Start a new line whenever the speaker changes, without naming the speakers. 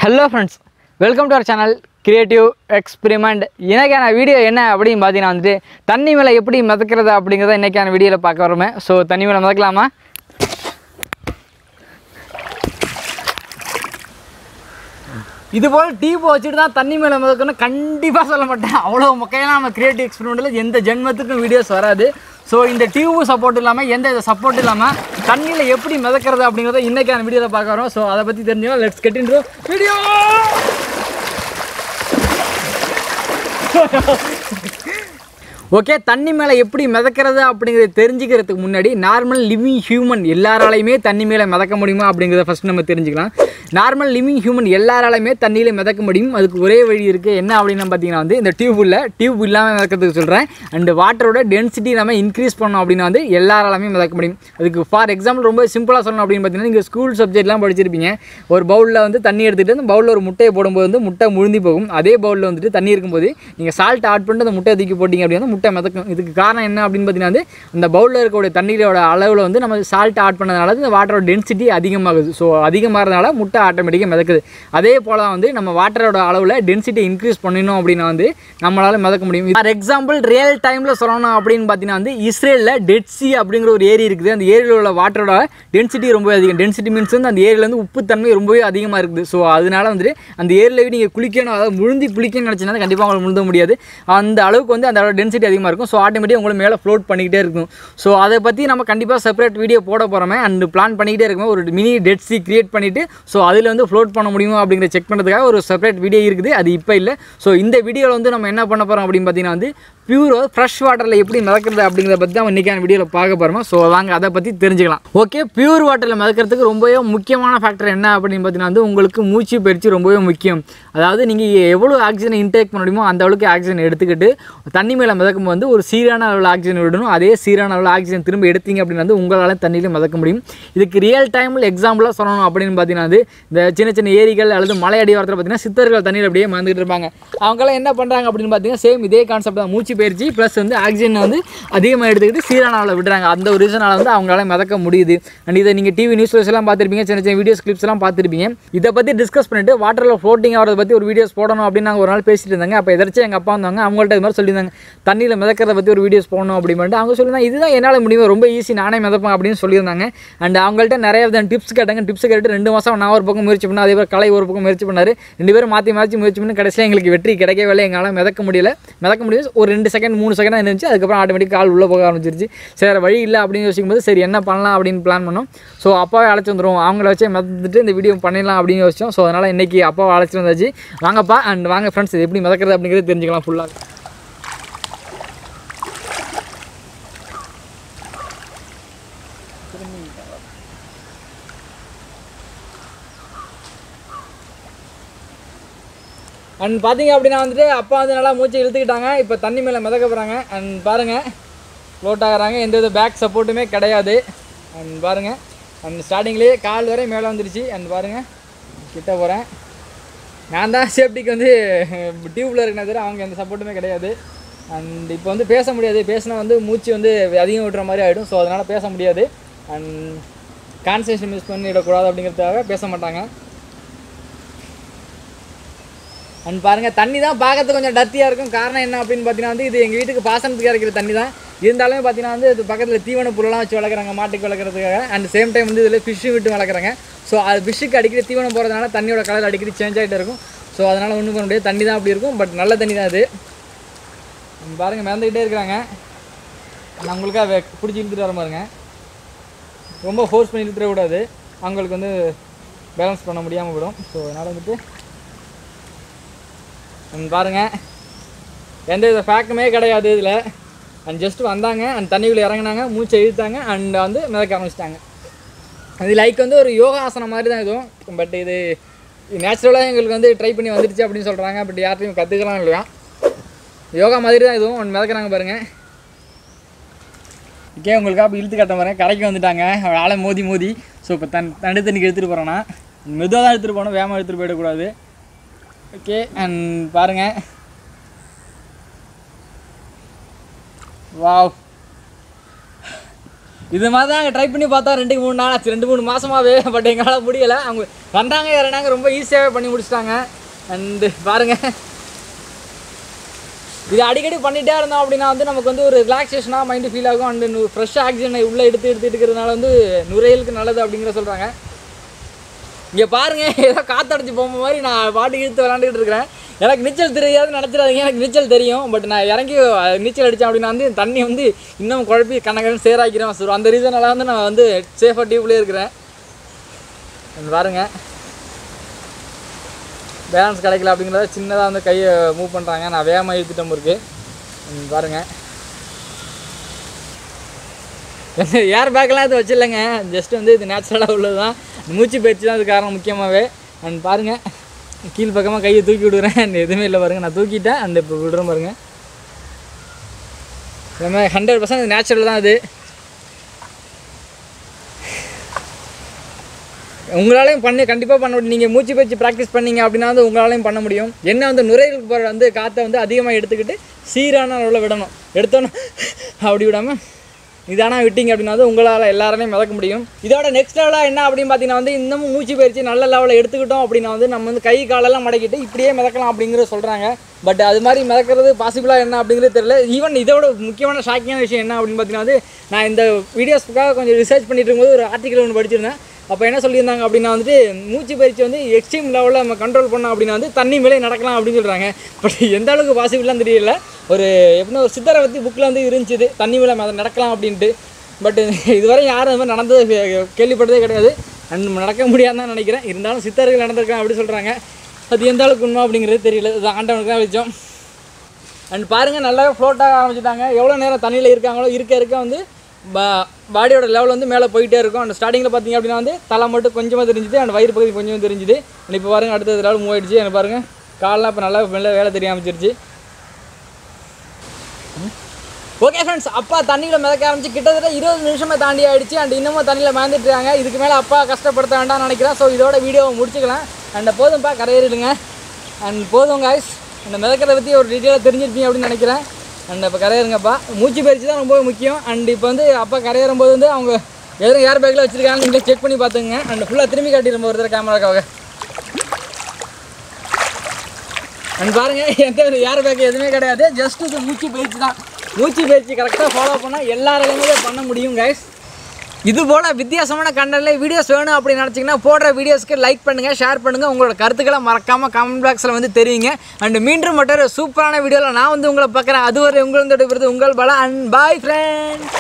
Hello friends, welcome to our channel Creative Experiment. இன்னைக்கான video என்ன அப்படினு பாத்தீங்கன்னா வந்து தண்ணி மேல எப்படி மிதக்கிறது அப்படிங்கறத இன்னைக்கான வீடியோல பார்க்க வரோமே. சோ தண்ணி மேல மிதக்கலாமா? இதுபோல் டியூப் வச்சுட்டு தான் தண்ணி மேலே மிதக்கணும் கண்டிப்பாக சொல்ல மாட்டேன். அவ்வளோ மொக்கையாக நம்ம கிரியேட்டிவ் எக்ஸ்பெரிமெண்ட்டில் எந்த ஜென்மத்துக்கும் வீடியோஸ் வராது. ஸோ இந்த டியூப் சப்போர்ட் இல்லாமல் எந்த இதை சப்போர்ட் இல்லாமல் தண்ணியில் எப்படி மிதக்கிறது அப்படிங்கிறத இன்றைக்கான வீடியோவில் பார்க்க வரோம். ஸோ அதை பற்றி தெரிஞ்சுக்கலாம். Let's get into video. Okay, தண்ணி மேலே எப்படி மிதக்கிறது அப்படிங்கிறத தெரிஞ்சுக்கிறதுக்கு முன்னாடி நார்மல் லிவிங் ஹியூமன் எல்லாராலையுமே தண்ணி மேலே மிதக்க முடியுமா அப்படிங்கிறத ஃபஸ்ட் நம்ம தெரிஞ்சுக்கலாம். நார்மல் லிவிங் ஹியூமன் எல்லாராலையுமே தண்ணியில் மிதக்க முடியும். அதுக்கு ஒரே வழி இருக்குது. என்ன அப்படின்னு பார்த்தீங்கன்னா வந்து இந்த டியூப் இல்லாமல் மிதக்கிறதுக்கு சொல்கிறேன். அண்ட் வாட்டரோட டென்சிட்டி நம்ம இன்க்ரீஸ் பண்ணோம் அப்படின்னா வந்து எல்லாராலுமே மிதக்க முடியும். அதுக்கு ஃபார் எக்ஸாம்பிள் ரொம்ப சிம்பிளாக சொல்லணும் அப்படின்னு பார்த்தீங்கன்னா நீங்கள் ஸ்கூல் சப்ஜெக்ட்லாம் படிச்சிருப்பீங்க. ஒரு பவுலில் வந்து தண்ணி எடுத்துகிட்டு அந்த பவுலில் ஒரு முட்டையை போடும்போது வந்து முட்டை முழுந்தி போகும். அதே பவுலில் வந்துட்டு தண்ணி இருக்கும்போது நீங்கள் சால்ட் ஆட் பண்ணிட்டு அந்த முட்டையை தூக்கி போட்டிங்க அப்படின்னா முட்டை மிதக்கும். இதுக்கு காரணம் என்ன அப்படின்னு பார்த்தீங்கன்னா வந்து அந்த பவுலில் இருக்கக்கூடிய தண்ணீரோட அளவில் வந்து நம்ம சால்ட் ஆட் பண்ணதுனால இந்த வாட்டரோட டென்சிட்டி அதிகமாகுது. ஸோ அதிகமாகிறதுனால முட்டை ஆட்டோமேட்டிக்காக மிதக்குது. அதே போல் தான் வந்து நம்ம வாட்டரோட அளவில் டென்சிட்டி இன்க்ரீஸ் பண்ணணும் அப்படின்னா வந்து நம்மளால் மிதக்க முடியும். ஃபார் எக்ஸாம்பிள் ரியல் டைமில் சொல்லணும் அப்படின்னு பார்த்தீங்கன்னா வந்து இஸ்ரேலில் டெட் சி அப்படிங்கிற ஒரு ஏரி இருக்குது. அந்த ஏரியில் உள்ள வாட்டரோட டென்சிட்டி ரொம்ப அதிகம். டென்சிட்டி மீன்ஸ் வந்து அந்த ஏரியில் வந்து உப்புத்தன்மை ரொம்பவே அதிகமாக இருக்குது. ஸோ அதனால வந்துட்டு அந்த ஏரியில் நீங்கள் குளிக்கணும், அதாவது முழுந்தி குளிக்கணும்னு நினச்சிங்கன்னா கண்டிப்பாக உங்களுக்கு முழுந்த முடியாது. அந்த அளவுக்கு வந்து அந்த டென்சிட்டி அதிகமாக இருக்கும். ஸோ ஆட்டோமேட்டிக்காக உங்களுக்கு மேலே ஃப்ளோட் பண்ணிக்கிட்டே இருக்கும். ஸோ அதை பற்றி நம்ம கண்டிப்பாக செப்பரேட் வீடியோ போட போகிறோமே. அண்ட் பிளான் பண்ணிக்கிட்டே இருக்கோம். ஒரு மினி டெட் சி கிரியேட் பண்ணிவிட்டு ஸோ அதில் வந்து ஃப்ளோட் பண்ண முடியுமா அப்படிங்கிற செக் பண்ணுறதுக்காக ஒரு செப்பரேட் வீடியோ இருக்குது. அது இப்போ இல்லை. ஸோ இந்த வீடியோவில் வந்து நம்ம என்ன பண்ண போகிறோம் அப்படின்னு பார்த்தீங்கன்னா வந்து பியூர் ஃப்ரெஷ் வாட்டரில் எப்படி மிதக்கிறது அப்படிங்கிறத பற்றி தான் இன்றைக்கான வீடியோவில் பார்க்க போகிறோம். ஸோ வாங்க அதை பற்றி தெரிஞ்சுக்கலாம். ஓகே, பியூர் வாட்டரில் மிதக்கிறதுக்கு ரொம்பவே முக்கியமான ஃபேக்டர் என்ன அப்படின்னு பார்த்தீங்கன்னா வந்து உங்களுக்கு மூச்சு பயிற்சி ரொம்பவே முக்கியம். அதாவது நீங்கள் எவ்வளோ ஆக்சிஜனை இன்டேக் பண்ண முடியுமோ அந்த அளவுக்கு ஆக்சிஜன் எடுத்துக்கிட்டு தண்ணி மேலே மிதக்கும் வந்து ஒரு சீரான அளவில் ஆக்சிஜன் விடணும். அதே சீரான அளவில் ஆக்சிஜன் திரும்ப எடுத்தீங்க அப்படின்னு வந்து உங்களால் தண்ணியில் மிதக்க முடியும். இதுக்கு ரியல் டைமில் எக்ஸாம்பிளாக சொல்லணும் அப்படின்னு பார்த்தீங்கன்னா வந்து இந்த சின்ன சின்ன ஏரிகள் அல்லது மலை அடிவாரத்தில் பார்த்தீங்கன்னா சித்தர்கள் தண்ணியில் அப்படியே மிதந்துட்டு இருப்பாங்க. அவங்களாம் என்ன பண்ணுறாங்க அப்படின்னு பார்த்தீங்கன்னா சேம் இதே கான்செப்ட் தான். மூச்சு பயிற்சி ப்ளஸ் வந்து ஆக்சிஜன் வந்து அதிகமாக எடுத்துக்கிட்டு சீரான அளவில் விடுறாங்க. அந்த ஒரு ரீசனால் வந்து அவங்களால மிதக்க முடியுது. அண்ட் இதை நீங்கள் டிவி நியூஸ் எல்லாம் பார்த்துருப்பீங்க, சின்ன சின்ன வீடியோஸ் கிளிப்ஸ் எல்லாம் பார்த்துருப்பீங்க. இதை பற்றி டிஸ்கஸ் பண்ணிட்டு வாட்டரில் ஃப்ளோட்டிங் ஆகிறத பற்றி ஒரு வீடியோஸ் போடணும் அப்படின்னு நாங்கள் ஒரு நாள் பேசிட்டு இருந்தாங்க. அப்போ எதாச்சும் எங்கள் அப்பா வந்தாங்க, அவங்கள்ட்ட இது மாதிரி சொல்லியிருந்தாங்க தண்ணியில் மிதக்கிறத பற்றி ஒரு வீடியோஸ் போடணும் அப்படின்னு. அவங்க சொல்லியிருந்தாங்க இதுதான் என்னால் முடியும், ரொம்ப ஈஸி, நானே மிதப்பேன் அப்படின்னு சொல்லியிருந்தாங்க. அண்ட் அவங்கள்ட்ட நிறைய டிப்ஸ் கேட்டாங்க. டிப்ஸ் கேட்டு 2 மாதம் நான் ஒரு பக்கம் முயற்சி பண்ணேன், அதே மாதிரி கலை ஒரு பக்கம் முயற்சி பண்ணார். 2 பேரும் மாற்றி முயற்சி பண்ணி கடைசியாக எங்களுக்கு வெற்றி கிடைக்கவே இல்லை. எங்களால் மிதக்க முடியல. ஒரு 2 செகண்ட் 3 செகண்ட் இருந்துச்சு. அதுக்கப்புறம் ஆட்டோமேட்டிக் கால் உள்ளே போக ஆரம்பிச்சிருச்சு. சரி வழி இல்லை அப்படின்னு யோசிக்கும்போது சரி என்ன பண்ணலாம் அப்படின்னு பிளான் பண்ணோம். ஸோ அப்பாவே அழைச்சி வந்துடுவோம், அவங்கள வச்சே மிதந்துட்டு இந்த வீடியோ பண்ணிடலாம் அப்படின்னு யோசிச்சோம். ஸோ அதனால் இன்றைக்கி அப்பாவை அழைச்சி வந்தாச்சு. வாங்கப்பா அண்ட் வாங்க ஃப்ரெண்ட்ஸ், இது எப்படி மிதக்கிறது அப்படிங்கிறது தெரிஞ்சுக்கலாம் ஃபுல்லாக. அண்ட் பார்த்தீங்க அப்படின்னா வந்துட்டு அப்பா வந்து நல்லா மூச்சு இழுத்துக்கிட்டாங்க. இப்போ தண்ணி மேலே மிதக்க போகிறாங்க. அண்ட் பாருங்கள் ஃப்ளோட் ஆகிறாங்க. எந்த வித பேக் சப்போர்ட்டுமே கிடையாது. அண்ட் பாருங்கள் அண்ட் ஸ்டார்டிங்லேயே கால் வரை மேலே வந்துருச்சு. அண்ட் பாருங்கள் கிட்ட போகிறேன். நான் தான் சேஃப்டிக்கு வந்து டியூப்பில் இருக்கிற தவிர அவங்க எந்த சப்போர்ட்டுமே கிடையாது. அண்ட் இப்போ வந்து பேச முடியாது. பேசினா வந்து மூச்சு வந்து அதிகம் விட்டுற மாதிரி ஆகிடும். ஸோ அதனால் பேச முடியாது. அண்ட் கான்சன்ட்ரேஷன் மிஸ் பண்ணிடக்கூடாது அப்படிங்கிறதுக்காக பேச மாட்டாங்க. அண்ட் பாருங்கள் தண்ணி தான் பார்க்கறதுக்கு கொஞ்சம் டர்த்தியாக இருக்கும். காரணம் என்ன அப்படின்னு பார்த்தீங்கன்னா வந்து இது எங்கள் வீட்டுக்கு பாசனத்துக்கு இருக்கிற தண்ணி தான். இருந்தாலுமே பார்த்தீங்கன்னா வந்து இது பக்கத்தில் தீவன பொருள்லாம் வச்சு வளர்க்குறாங்க மாட்டுக்கு வளர்க்குறதுக்காக. அண்ட் சேம் டைம் வந்து இதில் ஃபிஷ்ஷு விட்டு வளர்க்குறாங்க. ஸோ அது ஃபிஷ்ஷுக்கு அடிக்கடி தீவனம் போகிறதுனால தண்ணியோட கலர் அடிக்கடி சேஞ்ச் ஆகிட்டு இருக்கும். ஸோ அதனால் ஒன்றும் பண்ண முடியாது. தண்ணி தான் அப்படி இருக்கும். பட் நல்ல தண்ணி தான் அது. பாருங்கள் மிதந்துக்கிட்டே இருக்கிறாங்க. நான் உங்களுக்காக பிடிச்சி இழுத்துட்டு வர பாருங்க. ரொம்ப ஃபோர்ஸ் பண்ணி இழுத்துடக்கூடாது, அவங்களுக்கு வந்து பேலன்ஸ் பண்ண முடியாமல் போயிடும். ஸோ அதனால் வந்துட்டு பாருங்கள் எந்த வித ஃபேக்டுமே கிடையாது இதில். அண்ட் ஜஸ்ட் வந்தாங்க அண்ட் தண்ணிக்குள்ளே இறங்கினாங்க, மூச்சை இழுத்தாங்க அண்ட் வந்து மிதக்க ஆரம்பிச்சிட்டாங்க. அது லைக் வந்து ஒரு யோகாசனம் மாதிரி தான் இதுவும். பட் இது நேச்சுரலாக எங்களுக்கு வந்து ட்ரை பண்ணி வந்துடுச்சு அப்படின்னு சொல்கிறாங்க. பட் யார்ட்டையும் கற்றுக்கலாம் இல்லையா, யோகா மாதிரி தான் இதுவும். ஒன்று மிதக்கிறாங்க பாருங்கள். ஓகே, உங்களுக்காக இழுத்து கட்ட பாருங்க. கரைக்கு வந்துட்டாங்க ஆளை மோதி. ஸோ இப்போ தண்ணி தண்ணிக்கு எடுத்துகிட்டு போகிறோன்னா மெதுவாக தான் எடுத்துகிட்டு போகணும், வேகமாக எடுத்துகிட்டு போயிடக்கூடாது. ஓகே அண்ட் பாருங்கள் வாவ் இது மாதிரி தான் ட்ரை பண்ணி பார்த்தா 2-3 நாள் ஆச்சு, 2-3 மாதமாகவே. பட் எங்களால் முடியலை. அவங்க வந்தாங்க இறனாங்க, ரொம்ப ஈஸியாகவே பண்ணி முடிச்சிட்டாங்க. அண்டு பாருங்கள், இது அடிக்கடி பண்ணிகிட்டே இருந்தோம் அப்படின்னா வந்து நமக்கு வந்து ஒரு ரிலாக்ஸேஷனாக மைண்டு ஃபீல் ஆகும். அண்டு ஃப்ரெஷ்ஷாக ஆக்சிஜனை உள்ளே எடுத்துக்கிறதுனால வந்து நுரையீரலுக்கு நல்லது அப்படிங்கிற சொல்கிறாங்க. இங்கே பாருங்கள், ஏதோ காற்றடிச்சு போகும் மாதிரி நான் பாட்டு இழுத்து விளாண்டுக்கிட்டு இருக்கிறேன். எனக்கு நீச்சல் தெரியாதுன்னு நினச்சிடாதீங்க, எனக்கு நீச்சல் தெரியும். பட் நான் இறங்கி நீச்சல் அடித்தேன் அப்படின்னா வந்து தண்ணி வந்து இன்னும் குழப்பி கண்ணக்கண்ணு சேராக்கிறேன். ஸோ அந்த ரீசனால் வந்து நான் வந்து சேஃபாக டியூப்லேயே இருக்கிறேன். பாருங்கள், பேலன்ஸ் கிடைக்கல அப்படிங்கிறத சின்னதாக வந்து கையை மூவ் பண்ணுறாங்க. நான் வேகமாக இழுத்துட்டோம் இருக்குது. பாருங்கள், ஏர் பேக்கெலாம் இது வச்சிடலைங்க, ஜஸ்ட் வந்து இது நேச்சுரலாக உள்ளது தான். மூச்சு பயிற்சி தான் இது காரணம் முக்கியமாகவே. அண்ட் பாருங்கள், கீழ் பக்கமாக கையை தூக்கி விடுறேன், எதுவுமே இல்லை பாருங்கள், நான் தூக்கிட்டேன். அந்த இப்போ விடுறேன் பாருங்கள். நம்ம 100% நேச்சுரல் தான் இது. உங்களாலையும் கண்டிப்பாக பண்ண முடியும். நீங்கள் மூச்சு பயிற்சி ப்ராக்டிஸ் பண்ணிங்க அப்படின்னா வந்து உங்களாலையும் பண்ண முடியும். என்ன வந்து நுரையீரலுக்கு போகிற வந்து காற்றை வந்து அதிகமாக எடுத்துக்கிட்டு சீரான அளவில் விடணும். எடுத்தோன்னு அப்படி விடாமல் இதானா விட்டிங்க அப்படின்னா வந்து உங்களால் எல்லாராலையும் மிதக்க முடியும். இதோட நெக்ஸ்ட் லெவலாக என்ன அப்படின்னு பார்த்தீங்கன்னா வந்து இன்னமும் மூச்சு பயிற்சி நல்ல லெவலில் எடுத்துக்கிட்டோம் அப்படின்னா வந்து நம்ம வந்து கை காலெல்லாம் மடக்கிட்டு இப்படியே மிதக்கலாம் அப்படிங்கிறத சொல்கிறாங்க. பட் அது மாதிரி மிதக்கிறது பாசிபிளாக என்ன அப்படிங்கிறது தெரியல. ஈவன் இதோட முக்கியமான ஷாக்கிங்கான விஷயம் என்ன அப்படின்னு பார்த்தீங்கன்னா வந்து நான் இந்த வீடியோஸ்க்காக கொஞ்சம் ரிசர்ச் பண்ணிட்டு இருக்கும்போது ஒரு ஆர்டிக்கல் ஒன்று படிச்சிருந்தேன். அப்போ என்ன சொல்லியிருந்தாங்க அப்படின்னா வந்துட்டு மூச்சு பயிற்சி வந்து எக்ஸ்ட்ரீம் லெவலில் நம்ம கண்ட்ரோல் பண்ணோம் அப்படின்னா வந்து தண்ணி மேலே நடக்கலாம் அப்படின்னு சொல்கிறாங்க. பட் எந்த அளவுக்கு பாசிபிளாக தெரியல. ஒரு எப்படின்னா ஒரு சித்தரை பற்றி புக்கில் வந்து இருந்துச்சு தண்ணி மேலே நடக்கலாம் அப்படின்ட்டு. பட் இதுவரை யாரும் அது மாதிரி நடந்தது கேள்விப்பட்டதே கிடையாது. அண்ட் நடக்க முடியாதுன்னு தான் நினைக்கிறேன். இருந்தாலும் சித்தர்கள் நடந்திருக்காங்க அப்படி சொல்கிறாங்க. அது எந்த அளவுக்கு உண்மை அப்படிங்கிறது தெரியல. இது ஆண்டவனுக்கு தான் வச்சோம். அண்ட் பாருங்கள், நல்லாவே ஃப்ளோட்டாக ஆரம்பிச்சிட்டாங்க. எவ்வளோ நேரம் தண்ணியில் இருக்காங்களோ இருக்க வந்து பாடியோட லெவல் வந்து மேலே போயிட்டே இருக்கும். அந்த ஸ்டார்டிங்கில் பார்த்தீங்க அப்படின்னா வந்து தலை மட்டும் கொஞ்சமாக தெரிஞ்சுது, அந்த வயிறு பகுதி கொஞ்சமாக தெரிஞ்சுது. இப்போ பாருங்கள், அடுத்தது லெவல் மூவ் ஆகிடுச்சு. எனக்கு பாருங்கள், காலெலாம் இப்போ நல்லா வேலை தெரிய ஆரம்பிச்சிருச்சு. ஓகே ஃப்ரெண்ட்ஸ், அப்பா தண்ணியில் மிதக்க ஆரம்பிச்சு கிட்டத்தட்ட 20 நிமிஷமே தாண்டி ஆகிடுச்சு. அண்ட் இன்னமும் தண்ணியில் மிதந்துட்டுருக்காங்க. இதுக்கு மேலே அப்பா கஷ்டப்படுத்த வேண்டாம்னு நினைக்கிறேன். ஸோ இதோட வீடியோவை முடிச்சுக்கலாம். அண்ட் போதும்ப்பா, கரையேறிடுங்க. அண்ட் போதும் காய்ஸ், அந்த மிதக்கிறத பற்றி ஒரு டீட்டெயிலாக தெரிஞ்சிருப்பீங்க அப்படின்னு நினைக்கிறேன். அண்ட் இப்போ கரையேறுங்கப்பா. மூச்சு பயிற்சி தான் ரொம்ப முக்கியம். அண்ட் இப்போ வந்து அப்பா கரையேறும்போது வந்து அவங்க எதுவும் ஏர் பேக்கில் வச்சுருக்காங்க, நீங்களே செக் பண்ணி பார்த்துங்க. அண்ட் ஃபுல்லாக திரும்பி காட்டிடும்ப ஒரு தடவை கேமராக்காக. அண்ட் பாருங்கள், எந்த ஒரு ஏர் பேக் எதுவுமே கிடையாது, ஜஸ்ட் இது மூச்சு பயிற்சி தான். மூச்சு பயிற்சி கரெக்டாக ஃபாலோ பண்ணால் எல்லாராலையுமே பண்ண முடியும் கைஸ். இது போல் வித்தியாசமான கண்டென்ட்ல வீடியோஸ் வேணும் அப்படின்னு நினச்சிங்கன்னா போடுற வீடியோஸ்க்கு லைக் பண்ணுங்கள், ஷேர் பண்ணுங்கள். உங்களோட கருத்துக்களை மறக்காமல் கமெண்ட் பாக்ஸில் வந்து தெரிவிங்க. அண்ட் மீண்டும் மட்டும் சூப்பரான வீடியோவில் நான் வந்து உங்களை பார்க்குறேன். அதுவரை உங்கள் பாலா அண்ட் பாய் ஃப்ரெண்ட்ஸ்.